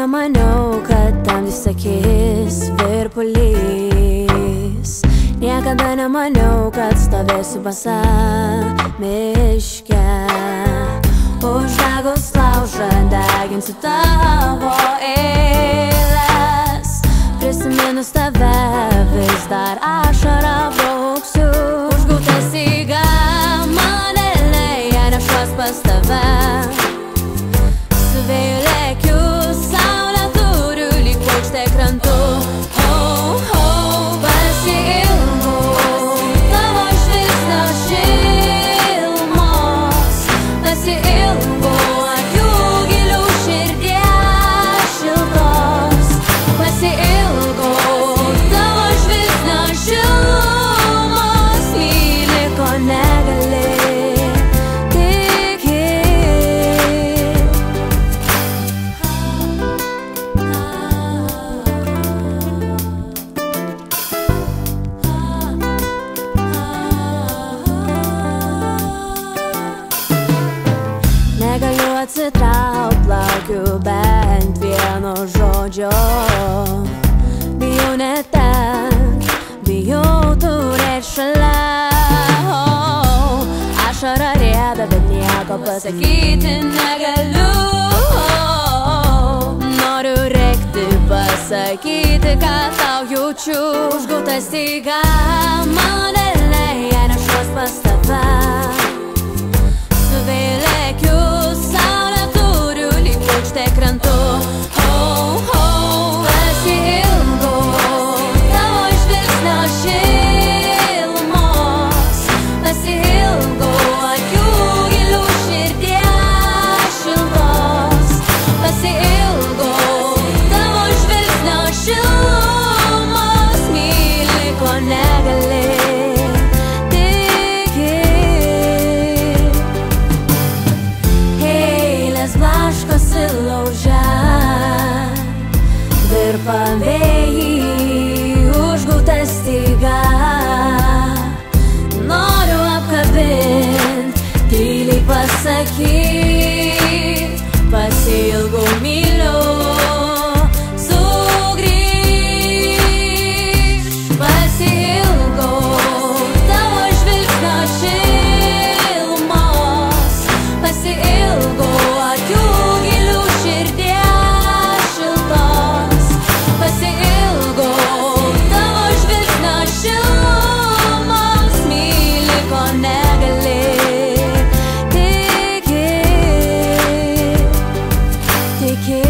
nemaniau, kad tam vis sakys virpulys. Niekada nemaniau, kad stovėsiu basa miške. Uždegus laužą deginsiu tavo eiles. Prisiminus tave vis dar ašarą brauksiu. Užgauta staiga mane leja nešuos pas tave. Su vėju lėkiu, saulę turiu lyg paukštė krantu. Pasiilgau tavo žvilgsnio šilumos. Pasiilgau akių gilių širdies šiltos. Pasiilgau tavo žvilgsnio šilumos. Myli, ko negali negaliu atsitraukt, laukiu bent vieno žodžio. Bijau netenkt, bijau turėt šalia. Ašara rieda, bet nieko pasakyti negaliu. Noriu rėkti, pasakyti, kad tau jaučiu. Užgauta staiga mane leja nešuos pas tave. Su vėju lėkiu, saulę turiu lyg paukštė krantu. Pasiilgau tavo žvilgsnio šilumos. Pasiilgau akių gilių širdies šiltos. Pasiilgau tavo žvilgsnio šilumos. Myli, ko negali blaškosi lauže, virpa vėjai, užgauta staiga. Noriu apkabint, tyliai pasakyt, pasiilgau, myliu, sugrįžk. Pasiilgau tavo žvilgsnio šilumos. Pasiilgau akių gilių širdies šiltos. Pasiilgau tavo žvilgsnio šilumos. Myli, ko negali tikėt.